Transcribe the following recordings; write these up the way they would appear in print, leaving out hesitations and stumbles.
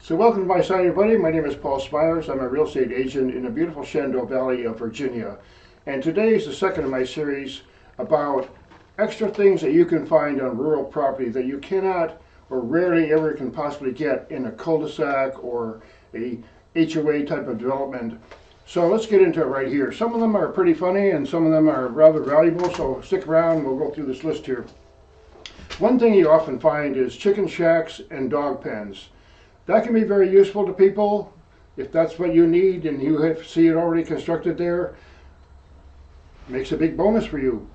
So welcome to my site, everybody. My name is Paul Smilers. I'm a real estate agent in the beautiful Shenandoah Valley of Virginia. And today is the second of my series about extra things that you can find on rural property that you cannot or rarely ever can possibly get in a cul-de-sac or a HOA type of development. So let's get into it right here. Some of them are pretty funny and some of them are rather valuable, so stick around and we'll go through this list here. One thing you often find is chicken shacks and dog pens. That can be very useful to people if that's what you need and you see it already constructed there. Makes a big bonus for you.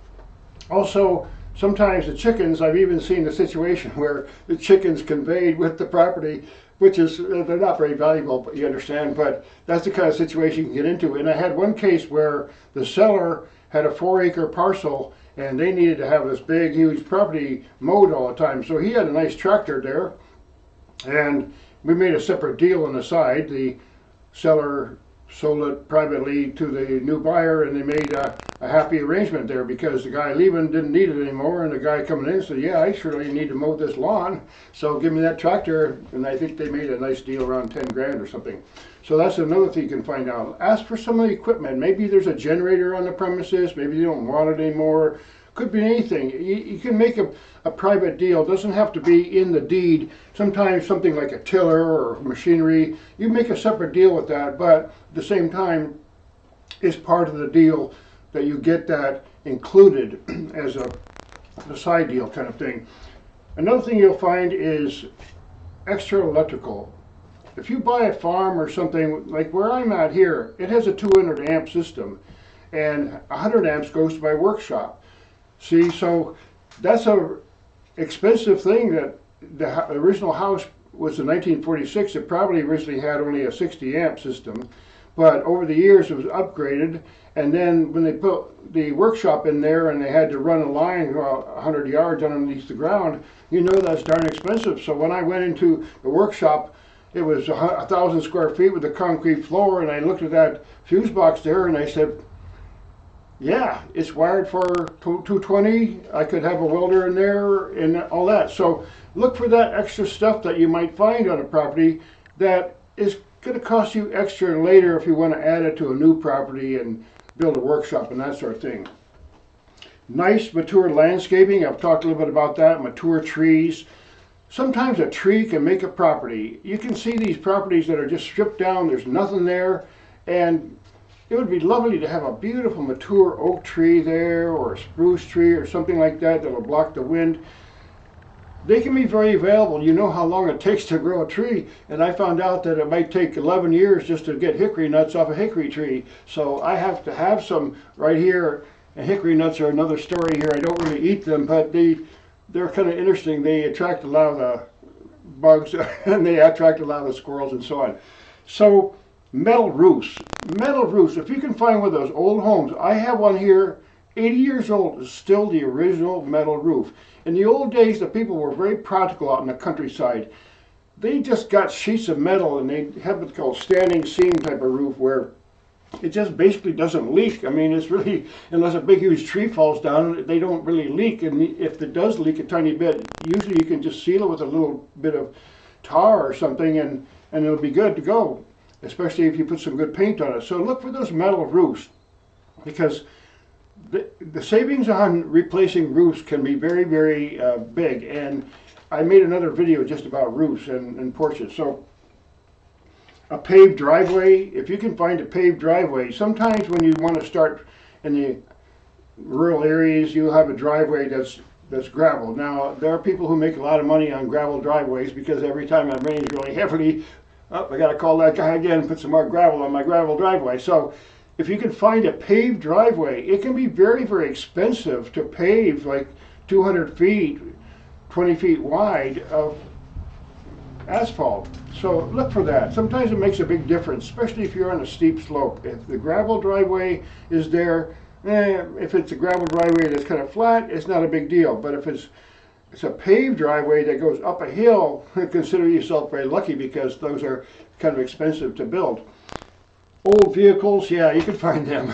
Also, sometimes the chickens, I've even seen the situation where the chickens conveyed with the property, which is, they're not very valuable, but you understand, but that's the kind of situation you can get into. And I had one case where the seller had a 4-acre parcel and they needed to have this big, huge property mowed all the time. So he had a nice tractor there, and we made a separate deal on the side. The seller sold it privately to the new buyer, and they made a happy arrangement there because the guy leaving didn't need it anymore, and the guy coming in said, yeah, I surely need to mow this lawn, so give me that tractor. And I think they made a nice deal around 10 grand or something. So that's another thing you can find out. Ask for some of the equipment. Maybe there's a generator on the premises, maybe you don't want it anymore. Could be anything. You can make a private deal. It doesn't have to be in the deed. Sometimes something like a tiller or machinery, you make a separate deal with that, but at the same time, it's part of the deal that you get that included as a side deal kind of thing. Another thing you'll find is extra electrical. If you buy a farm or something, like where I'm at here, it has a 200 amp system, and 100 amps goes to my workshop. See, so that's a expensive thing. That the original house was in 1946. It probably originally had only a 60 amp system, but over the years it was upgraded. And then when they put the workshop in there and they had to run a line 100 yards underneath the ground, you know that's darn expensive. So when I went into the workshop, it was 1,000 square feet with a concrete floor, and I looked at that fuse box there and I said, yeah, it's wired for 220. I could have a welder in there and all that. So look for that extra stuff that you might find on a property that is going to cost you extra later if you want to add it to a new property and build a workshop and that sort of thing. Nice mature landscaping. I've talked a little bit about that. Mature trees. Sometimes a tree can make a property. You can see these properties that are just stripped down. There's nothing there, and it would be lovely to have a beautiful mature oak tree there or a spruce tree or something like that that will block the wind. They can be very valuable. You know how long it takes to grow a tree, and I found out that it might take 11 years just to get hickory nuts off a hickory tree. So I have to have some right here. And hickory nuts are another story here. I don't really eat them, but they're kind of interesting. They attract a lot of the bugs and they attract a lot of the squirrels and so on. So metal roofs. Metal roofs, if you can find one of those old homes. I have one here, 80 years old, is still the original metal roof. In the old days, the people were very practical out in the countryside. They just got sheets of metal and they have what's called standing seam type of roof where it just basically doesn't leak. I mean, it's really, unless a big huge tree falls down, they don't really leak. And if it does leak a tiny bit, usually you can just seal it with a little bit of tar or something and it'll be good to go, especially if you put some good paint on it. So look for those metal roofs, because the savings on replacing roofs can be very, very big. And I made another video just about roofs and porches. So a paved driveway, if you can find a paved driveway, sometimes when you want to start in the rural areas, you'll have a driveway that's gravel. Now, there are people who make a lot of money on gravel driveways because every time it rains really heavily, oh, I got to call that guy again and put some more gravel on my gravel driveway. So if you can find a paved driveway, it can be very, very expensive to pave like 200 feet, 20 feet wide of asphalt. So look for that. Sometimes it makes a big difference, especially if you're on a steep slope. If the gravel driveway is there, if it's a gravel driveway that's kind of flat, it's not a big deal. But if it's a paved driveway that goes up a hill, consider yourself very lucky because those are kind of expensive to build. Old vehicles, yeah, you can find them.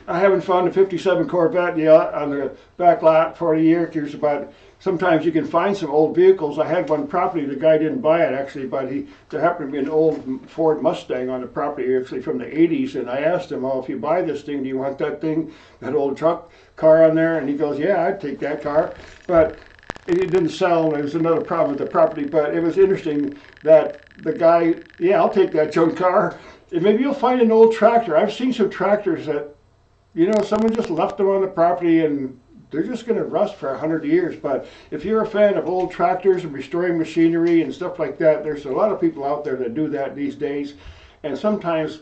I haven't found a 57 Corvette yet on the back lot for a year. There's about sometimes you can find some old vehicles. I had one property, the guy didn't buy it actually, but there happened to be an old Ford Mustang on the property actually from the 80s, and I asked him, oh, if you buy this thing, do you want that thing, that old car on there? And he goes, yeah, I'd take that car. But it didn't sell. There was another problem with the property, but it was interesting that the guy, yeah, I'll take that junk car. And maybe you'll find an old tractor. I've seen some tractors that, you know, someone just left them on the property and they're just going to rust for 100 years. But if you're a fan of old tractors and restoring machinery and stuff like that, there's a lot of people out there that do that these days. And sometimes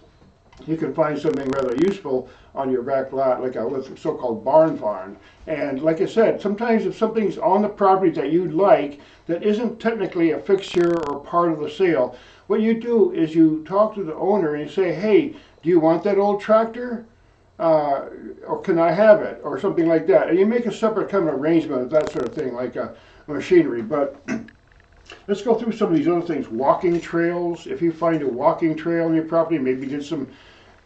you can find something rather useful on your back lot, like a so-called barn find. And like I said, sometimes if something's on the property that you'd like that isn't technically a fixture or part of the sale, what you do is you talk to the owner and you say, hey, do you want that old tractor? Or can I have it? Or something like that. And you make a separate kind of arrangement of that sort of thing, like machinery. But let's go through some of these other things. Walking trails. If you find a walking trail on your property, maybe you did some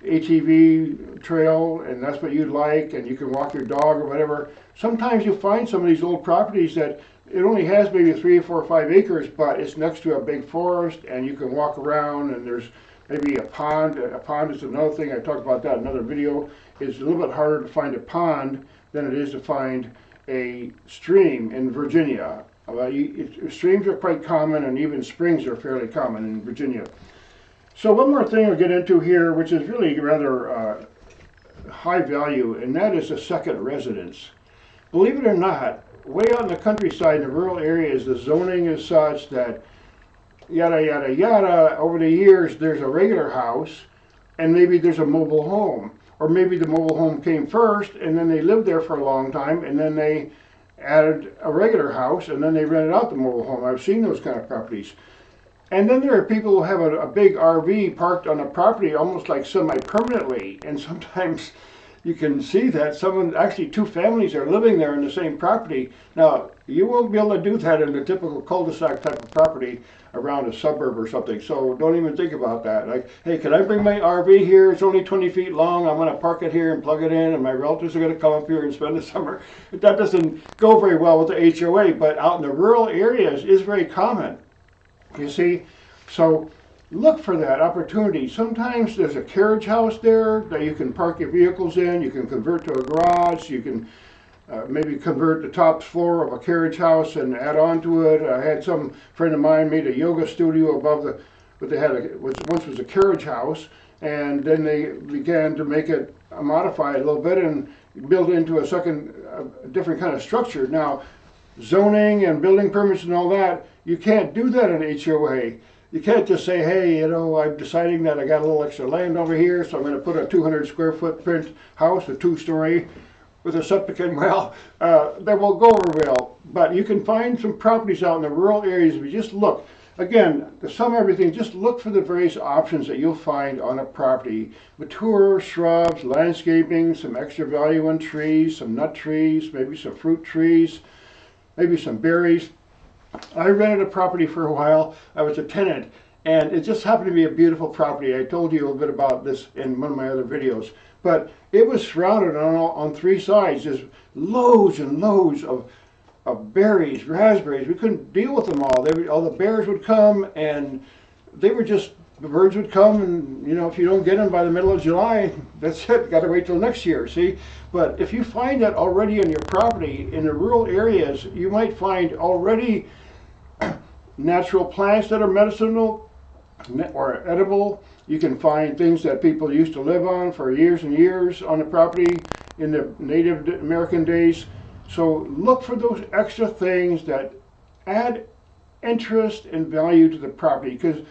ATV trail and that's what you'd like, and you can walk your dog or whatever. Sometimes you find some of these old properties that it only has maybe 3 or 4 or 5 acres, but it's next to a big forest and you can walk around, and there's maybe a pond. A pond is another thing. I talked about that in another video. It's a little bit harder to find a pond than it is to find a stream in Virginia. Streams are quite common, and even springs are fairly common in Virginia. So one more thing I'll get into here, which is really rather high value, and that is a second residence. Believe it or not, way out in the countryside, in the rural areas, the zoning is such that yada yada yada, over the years there's a regular house and maybe there's a mobile home, or maybe the mobile home came first and then they lived there for a long time and then they added a regular house and then they rented out the mobile home. I've seen those kind of properties. And then there are people who have a big RV parked on a property almost like semi-permanently, and sometimes you can see that actually 2 families are living there in the same property. Now, you won't be able to do that in a typical cul-de-sac type of property around a suburb or something, so don't even think about that. Like, hey, can I bring my RV here? It's only 20 feet long. I'm going to park it here and plug it in, and my relatives are going to come up here and spend the summer. That doesn't go very well with the HOA, but out in the rural areas is very common. You see, so look for that opportunity. Sometimes there's a carriage house there that you can park your vehicles in. You can convert to a garage. You can maybe convert the top floor of a carriage house and add on to it. I had some friend of mine made a yoga studio above what they had once was a carriage house, and then they began to make it modify it a little bit and build it into a different kind of structure. Now, zoning and building permits and all that, you can't do that in HOA. You can't just say, hey, you know, I'm deciding that I got a little extra land over here, so I'm going to put a 200 square footprint house, a 2-story, with a septic and well. That won't go over well. But you can find some properties out in the rural areas if you just look. Again, to sum everything, just look for the various options that you'll find on a property. Mature shrubs, landscaping, some extra value in trees, some nut trees, maybe some fruit trees, maybe some berries. I rented a property for a while. I was a tenant, and it just happened to be a beautiful property. I told you a bit about this in one of my other videos. But it was surrounded on 3 sides. There's loads and loads of berries, raspberries. We couldn't deal with them all. All the bears would come, and they were just, the birds would come, and you know, if you don't get them by the middle of July, that's it. Got to wait till next year, see? But if you find that already on your property in the rural areas, you might find already natural plants that are medicinal or edible. You can find things that people used to live on for years and years on the property in the Native American days. So look for those extra things that add interest and value to the property. Because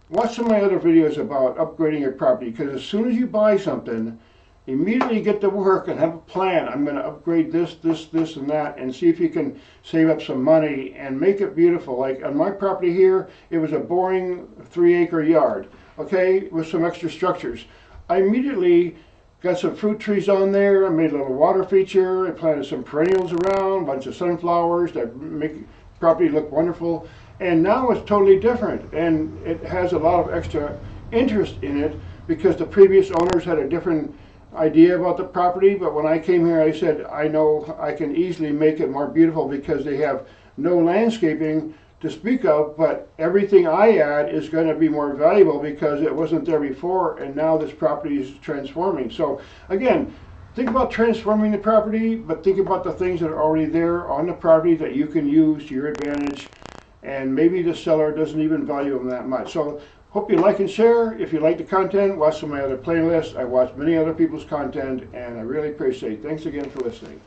watch some of my other videos about upgrading your property, because as soon as you buy something, immediately get to work and have a plan. I'm going to upgrade this, this, this, and that, and see if you can save up some money and make it beautiful. Like on my property here, it was a boring 3-acre yard, okay, with some extra structures. I immediately got some fruit trees on there. I made a little water feature. I planted some perennials around, a bunch of sunflowers that make the property look wonderful. And now it's totally different, and it has a lot of extra interest in it because the previous owners had a different idea about the property, but when I came here I said I know I can easily make it more beautiful because they have no landscaping to speak of, but everything I add is going to be more valuable because it wasn't there before, and now this property is transforming. So again, think about transforming the property, but think about the things that are already there on the property that you can use to your advantage, and maybe the seller doesn't even value them that much. So hope you like and share. If you like the content, watch some of my other playlists. I watch many other people's content, and I really appreciate it. Thanks again for listening.